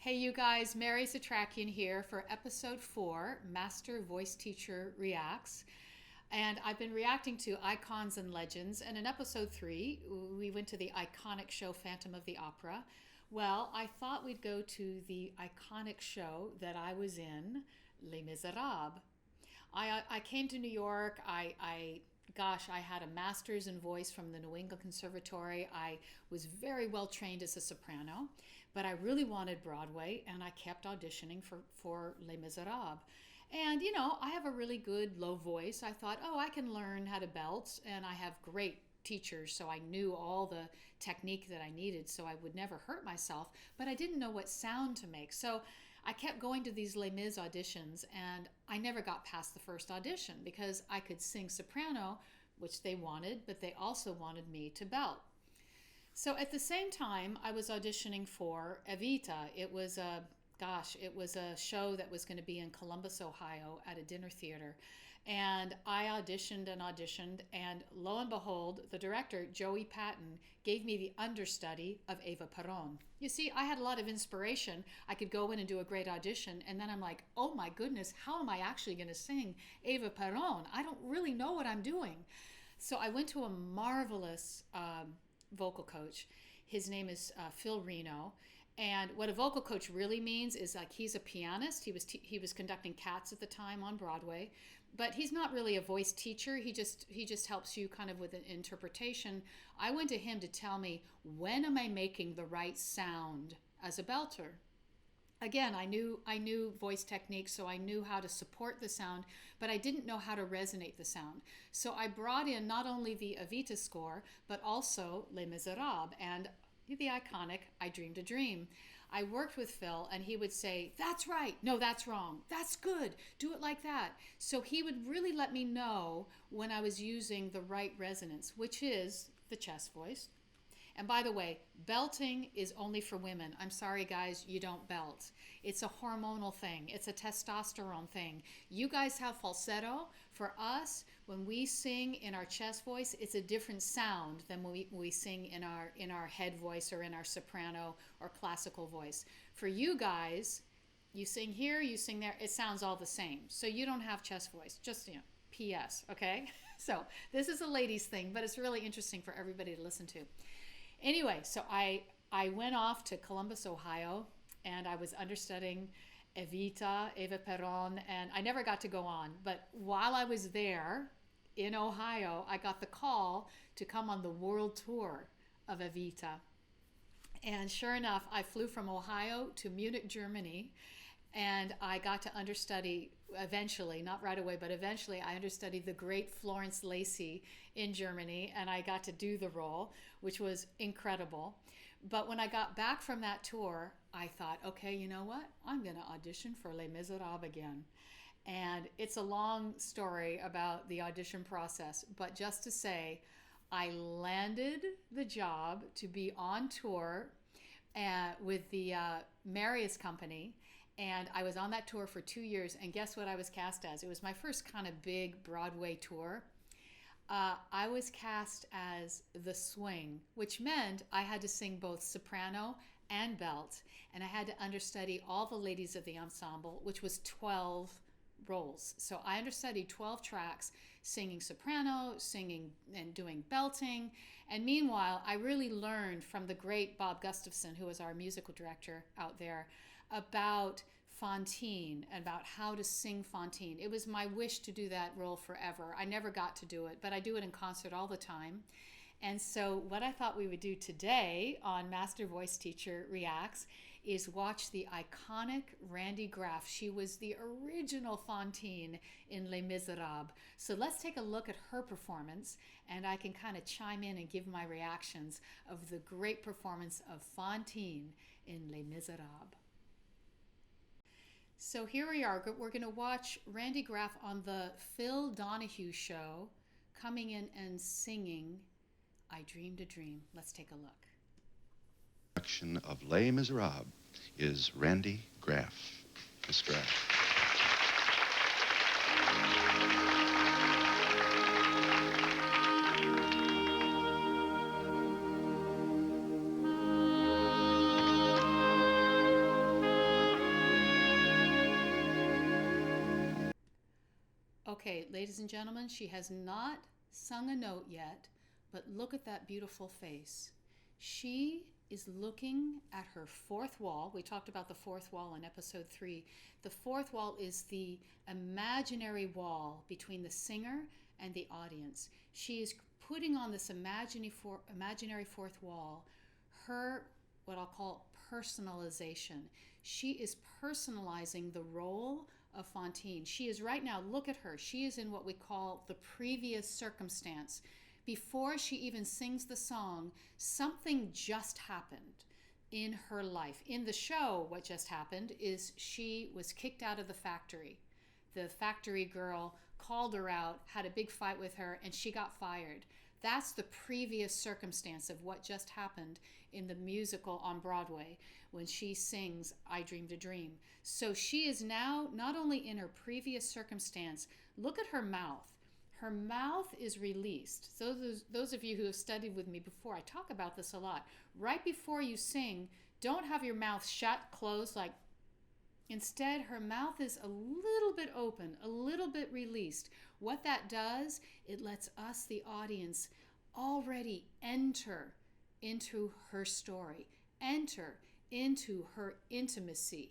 Hey, you guys, Mary Setrakian here for episode 4, Master Voice Teacher Reacts. And I've been reacting to icons and legends. And in episode 3, we went to the iconic show Phantom of the Opera. Well, I thought we'd go to the iconic show that I was in, Les Miserables. I came to New York. I had a master's in voice from the New England Conservatory. I was very well trained as a soprano, but I really wanted Broadway, and I kept auditioning for Les Miserables. And, I have a really good low voice. I thought, oh, I can learn how to belt, and I have great teachers, so I knew all the technique that I needed, so I would never hurt myself, but I didn't know what sound to make. So I kept going to these Les Mis auditions, and I never got past the first audition because I could sing soprano, which they wanted, but they also wanted me to belt. So at the same time, I was auditioning for Evita. It was a show that was going to be in Columbus, Ohio at a dinner theater. And I auditioned and auditioned, and lo and behold, the director, Joey Patton, gave me the understudy of Eva Peron. You see, I had a lot of inspiration. I could go in and do a great audition, and then I'm like, oh my goodness, how am I actually going to sing Eva Peron? I don't really know what I'm doing. So I went to a marvelous vocal coach. His name is Phil Reno. And what a vocal coach really means is like he's a pianist. He was conducting Cats at the time on Broadway, but he's not really a voice teacher. He just helps you kind of with an interpretation. I went to him to tell me, when am I making the right sound as a belter? Again, I knew voice techniques, so I knew how to support the sound, but I didn't know how to resonate the sound. So I brought in not only the Evita score, but also Les Miserables and the iconic I Dreamed a Dream. I worked with Phil, and he would say, that's right, no, that's wrong, that's good, do it like that. So he would really let me know when I was using the right resonance, which is the chest voice. And by the way, belting is only for women. I'm sorry, guys, you don't belt. It's a hormonal thing. It's a testosterone thing. You guys have falsetto. For us, when we sing in our chest voice, it's a different sound than when we sing in our head voice or in our soprano or classical voice. For you guys, you sing here, you sing there. It sounds all the same. So you don't have chest voice. Just, P.S., okay? So this is a ladies' thing, but it's really interesting for everybody to listen to. Anyway, so I went off to Columbus, Ohio, and I was understudying Evita, Eva Peron, and I never got to go on. But while I was there in Ohio, I got the call to come on the world tour of Evita. And sure enough, I flew from Ohio to Munich, Germany, and I got to understudy eventually, not right away, but eventually I understudied the great Florence Lacey in Germany, and I got to do the role, which was incredible. But when I got back from that tour, I thought, okay, you know what? I'm going to audition for Les Miserables again. And it's a long story about the audition process, but just to say, I landed the job to be on tour with the Marius Company. And I was on that tour for 2 years, and guess what I was cast as? It was my first kind of big Broadway tour. I was cast as the swing, which meant I had to sing both soprano and belt, and I had to understudy all the ladies of the ensemble, which was 12 roles. So I understudied 12 tracks, singing soprano, singing and doing belting. And meanwhile, I really learned from the great Bob Gustafson, who was our musical director out there, about Fantine, about how to sing Fantine. It was my wish to do that role forever. I never got to do it, but I do it in concert all the time. And so what I thought we would do today on Master Voice Teacher Reacts is watch the iconic Randy Graff. She was the original Fantine in Les Miserables. So let's take a look at her performance, and I can kind of chime in and give my reactions of the great performance of Fantine in Les Miserables. So here we are. We're going to watch Randy Graff on the Phil Donahue show coming in and singing I Dreamed a Dream. Let's take a look. Production of Les Miserables is Randy Graff. Miss Graff. Okay, ladies and gentlemen, she has not sung a note yet, but look at that beautiful face. She is looking at her fourth wall. We talked about the fourth wall in episode 3. The fourth wall is the imaginary wall between the singer and the audience. She is putting on this imaginary fourth wall her, what I'll call personalization. She is personalizing the role of Fantine. She is right now, look at her, she is in what we call the previous circumstance. Before she even sings the song, something just happened in her life. In the show, what just happened is she was kicked out of the factory. The factory girl called her out, had a big fight with her, and she got fired. That's the previous circumstance of what just happened in the musical on Broadway when she sings I Dreamed a Dream. So she is now not only in her previous circumstance, look at her mouth. Her mouth is released. So those of you who have studied with me before, I talk about this a lot. Right before you sing, don't have your mouth shut, closed, like instead, her mouth is a little bit open, a little bit released. What that does, it lets us, the audience, already enter into her story, enter into her intimacy.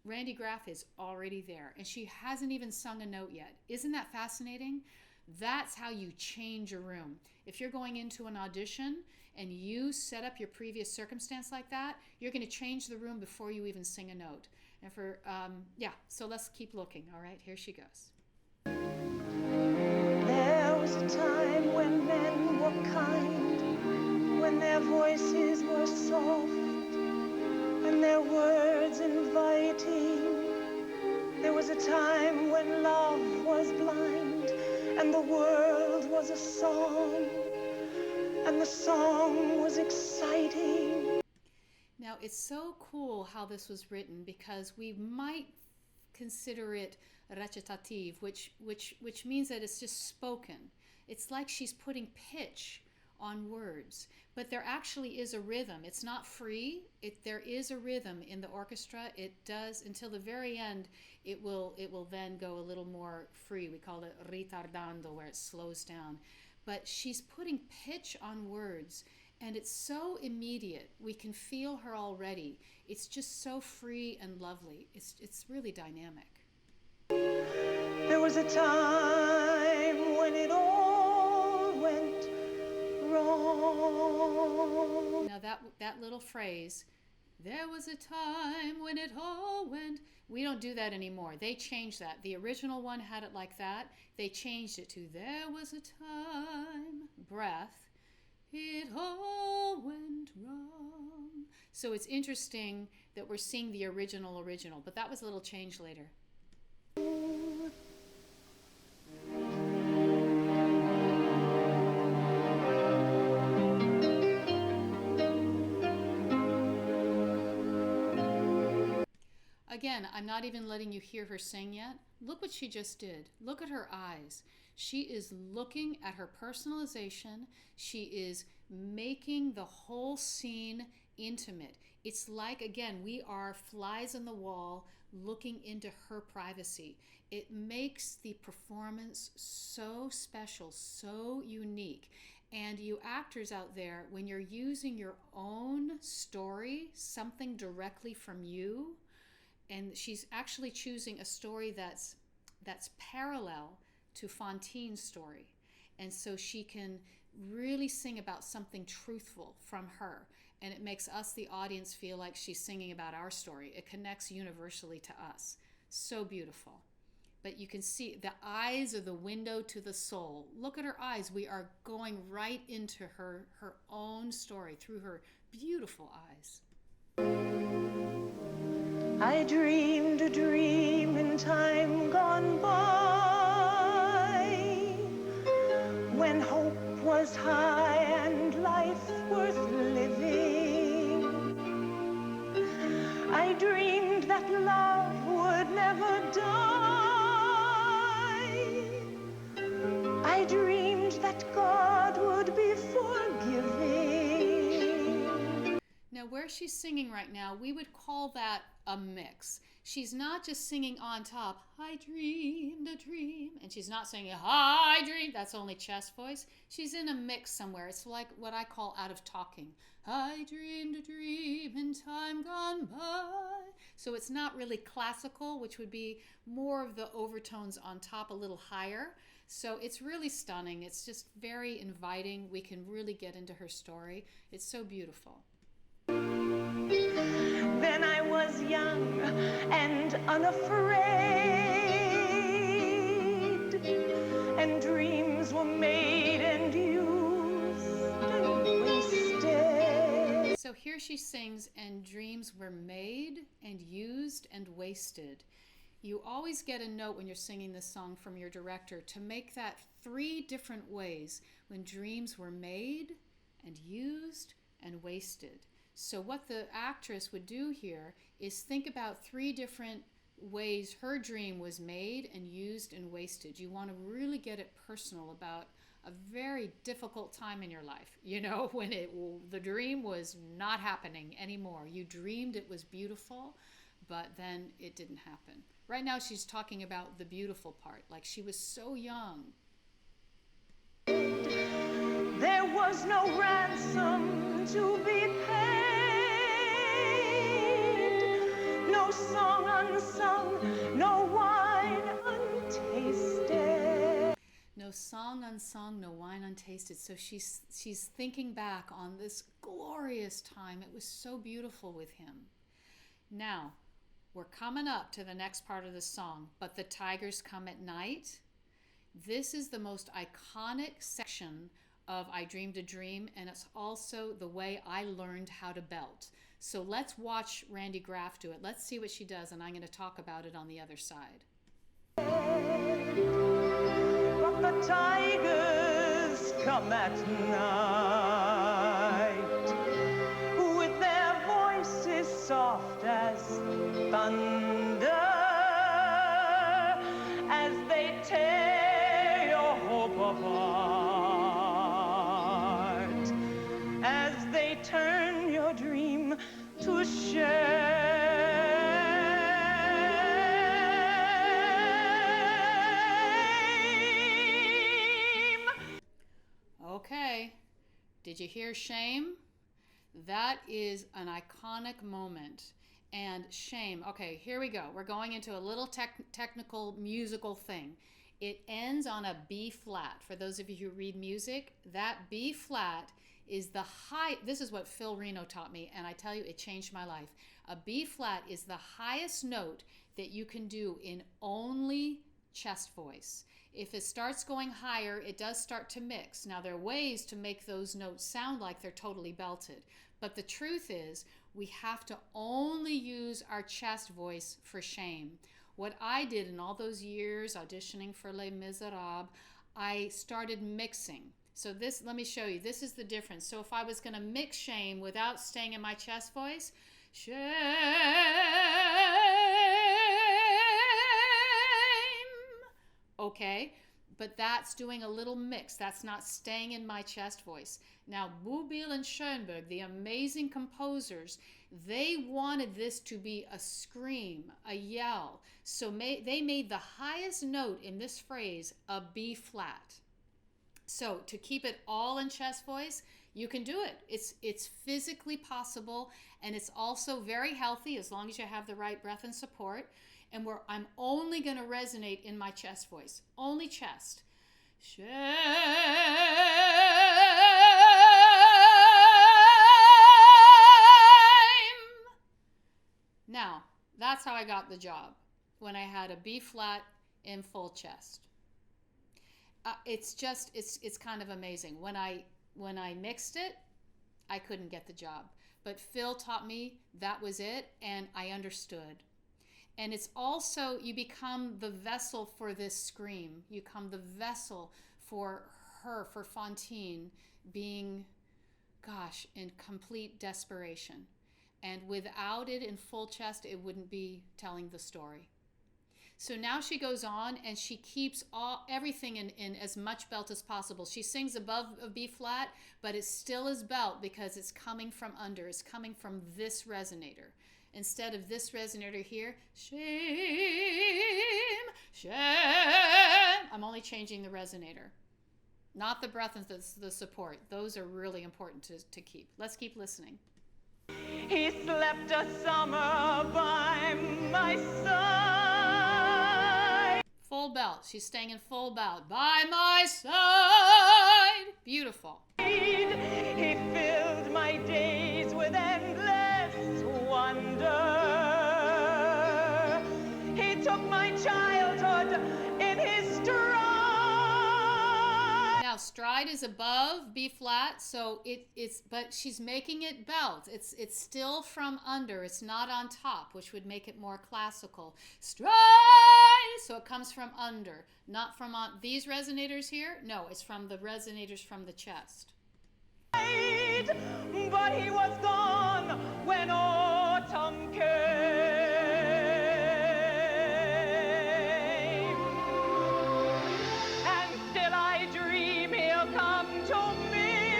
Randy Graff is already there, and she hasn't even sung a note yet. Isn't that fascinating? That's how you change a room. If you're going into an audition and you set up your previous circumstance like that, you're going to change the room before you even sing a note. And so let's keep looking. All right, here she goes. There was a time when men were kind, when their voices were soft, and their words inviting. There was a time when love was blind, and the world was a song, and the song was exciting. Now, it's so cool how this was written, because we might consider it recitative, which means that it's just spoken. It's like she's putting pitch on words, but there actually is a rhythm. It's not free. There is a rhythm in the orchestra. It does, until the very end, it will then go a little more free. We call it ritardando, where it slows down. But she's putting pitch on words, and it's so immediate. We can feel her already. It's just so free and lovely. It's really dynamic. There was a time when it all went wrong. Now that little phrase, there was a time when it all went, we don't do that anymore. They changed that. The original one had it like that. They changed it to there was a time, breath, it all went wrong. So it's interesting that we're seeing the original, but that was a little change later. Again, I'm not even letting you hear her sing yet. Look what she just did. Look at her eyes. She is looking at her personalization. She is making the whole scene intimate. It's like, again, we are flies on the wall looking into her privacy. It makes the performance so special, so unique. And you actors out there, when you're using your own story, something directly from you, and she's actually choosing a story that's parallel to Fantine's story. And so she can really sing about something truthful from her. And it makes us, the audience, feel like she's singing about our story. It connects universally to us. So beautiful. But you can see the eyes are the window to the soul. Look at her eyes. We are going right into her own story through her beautiful eyes. I dreamed a dream in time gone by, when hope was high and life worth living. I dreamed that love would never die. I dreamed that God would be forgiving. Now, where she's singing right now, we would call that a mix. She's not just singing on top, I dreamed a dream, and she's not singing, I dreamed, that's only chest voice. She's in a mix somewhere. It's like what I call out of talking. I dreamed a dream in time gone by. So it's not really classical, which would be more of the overtones on top, a little higher. So it's really stunning. It's just very inviting. We can really get into her story. It's so beautiful. Then I was young and unafraid, and dreams were made and used and wasted. So here she sings, and dreams were made and used and wasted. You always get a note when you're singing this song from your director to make that 3 different ways when dreams were made and used and wasted. So what the actress would do here is think about 3 different ways her dream was made and used and wasted. You want to really get it personal about a very difficult time in your life, you know, when the dream was not happening anymore. You dreamed it was beautiful, but then it didn't happen. Right now she's talking about the beautiful part, like she was so young. There was no ransom to be paid, no song unsung, no wine untasted. No song unsung, no wine untasted. So she's thinking back on this glorious time. It was so beautiful with him. Now, we're coming up to the next part of the song, but the tigers come at night. This is the most iconic section of I Dreamed a Dream, and it's also the way I learned how to belt. So let's watch Randy Graff do it. Let's see what she does, and I'm going to talk about it on the other side. But the tigers come at night with their voices soft as thunder, as they tear your hope apart, as they turn your dream to shame. Okay, did you hear shame? That is an iconic moment. And shame, okay, here we go. We're going into a little technical musical thing. It ends on a B flat. For those of you who read music, that B flat is the high, this is what Phil Reno taught me, and I tell you, it changed my life. A B flat is the highest note that you can do in only chest voice. If it starts going higher, it does start to mix. Now, there are ways to make those notes sound like they're totally belted, but the truth is, we have to only use our chest voice for shame. What I did in all those years auditioning for Les Misérables, I started mixing. So this, let me show you, this is the difference. So if I was going to mix shame without staying in my chest voice, shame, okay, but that's doing a little mix. That's not staying in my chest voice. Now, Boublil and Schoenberg, the amazing composers, they wanted this to be a scream, a yell. So they made the highest note in this phrase a B flat. So to keep it all in chest voice, you can do it. It's physically possible, and it's also very healthy as long as you have the right breath and support. And I'm only going to resonate in my chest voice, only chest. Shame. Now, that's how I got the job, when I had a B flat in full chest. It's kind of amazing. When I mixed it, I couldn't get the job. But Phil taught me that was it, and I understood. And it's also, you become the vessel for this scream. You become the vessel for her, for Fantine, being, gosh, in complete desperation. And without it in full chest, it wouldn't be telling the story. So now she goes on and she keeps everything in as much belt as possible. She sings above a B flat, but it still is belt because it's coming from under. It's coming from this resonator. Instead of this resonator here, shame, shame. I'm only changing the resonator, not the breath and the support. Those are really important to keep. Let's keep listening. He slept a summer by my side. Full belt. She's staying in full belt. By my side. Beautiful. He filled my days with endless wonder. He took my childhood in his stride. Now stride is above B flat, so but she's making it belt. It's still from under. It's not on top, which would make it more classical. Stride, so it comes from under, not from on these resonators here. No, it's from the resonators from the chest. But he was gone when autumn came, and still I dream he'll come to me.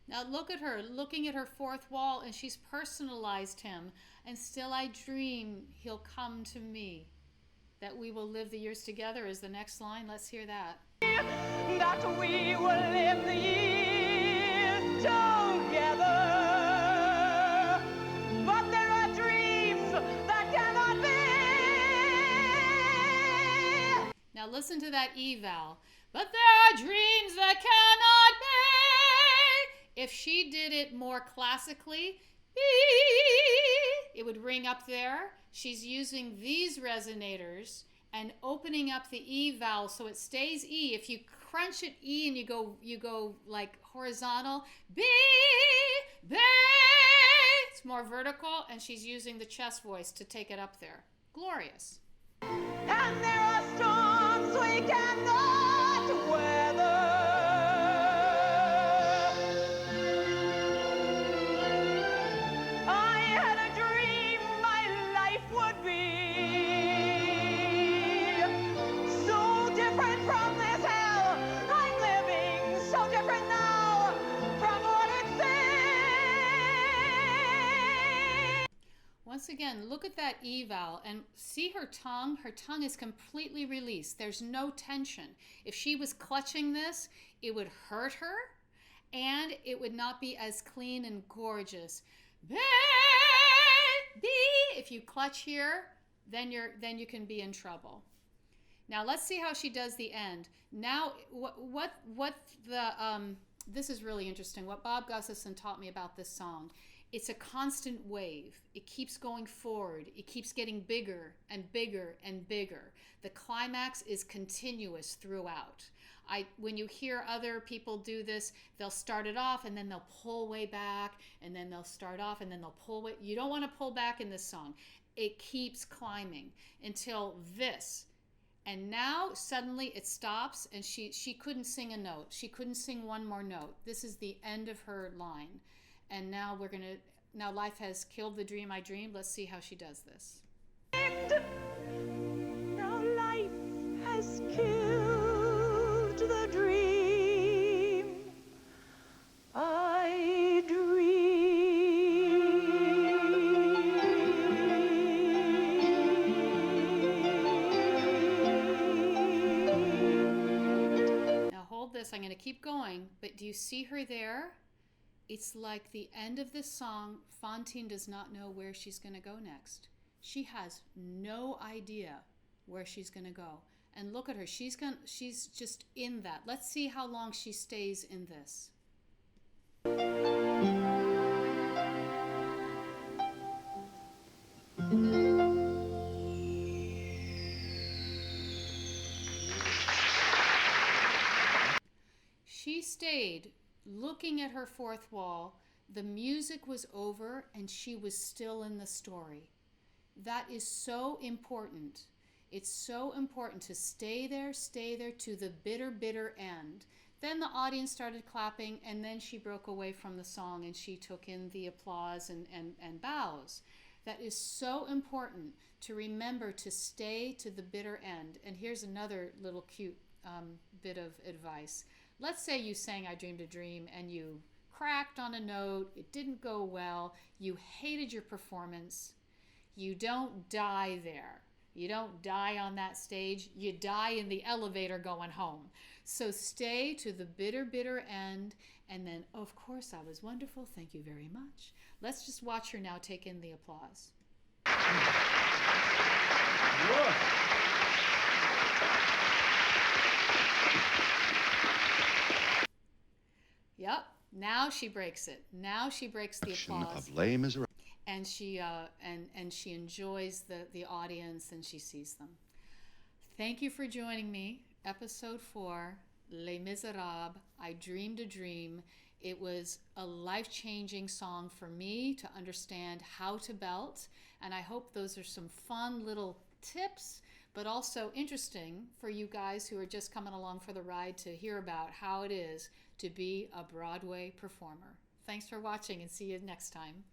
Now look at her, looking at her fourth wall, and she's personalized him. And still I dream he'll come to me. That we will live the years together is the next line. Let's hear that. That we will live the years together. But there are dreams that cannot be. Now listen to that eval. But there are dreams that cannot be. If she did it more classically, it would ring up there. She's using these resonators and opening up the E vowel so it stays E. If you crunch it E and you go like horizontal, B, B, it's more vertical, and she's using the chest voice to take it up there. Glorious. And there are storms we cannot weather. I had a dream my life would be so different from this hell I'm living, so different now from what it seems. Once again, look at that eval and see her tongue. Her tongue is completely released. There's no tension. If she was clutching this, it would hurt her and it would not be as clean and gorgeous. Baby, if you clutch here, then you can be in trouble. Now let's see how she does the end. Now what this is really interesting. What Bob Gustafson taught me about this song. It's a constant wave. It keeps going forward. It keeps getting bigger and bigger and bigger. The climax is continuous throughout. When you hear other people do this, they'll start it off and then they'll pull way back, and then they'll start off and then they'll pull way. You don't want to pull back in this song. It keeps climbing until this. And now suddenly it stops, and she couldn't sing a note. She couldn't sing one more note. This is the end of her line. And now now life has killed the dream I dreamed. Let's see how she does this. Now life has killed the dream I dreamed. Now hold this. I'm going to keep going. But do you see her there? It's like the end of this song. Fantine does not know where she's going to go next. She has no idea where she's going to go. And look at her. She's just in that. Let's see how long she stays in this. She stayed looking at her fourth wall. The music was over and she was still in the story. That is so important. It's so important to stay there to the bitter, bitter end. Then the audience started clapping, and then she broke away from the song and she took in the applause and bows. That is so important to remember to stay to the bitter end. And here's another little cute bit of advice. Let's say you sang I Dreamed a Dream and you cracked on a note, it didn't go well, you hated your performance. You don't die there. You don't die on that stage. You die in the elevator going home. So stay to the bitter, bitter end. And then, of course, I was wonderful. Thank you very much. Let's just watch her now take in the applause. Yep. Now she breaks it. Now she breaks the applause. Of Les Miserables. And she enjoys the audience and she sees them. Thank you for joining me. Episode 4, Les Misérables, I Dreamed a Dream. It was a life-changing song for me to understand how to belt, and I hope those are some fun little tips, but also interesting for you guys who are just coming along for the ride to hear about how it is to be a Broadway performer. Thanks for watching and see you next time.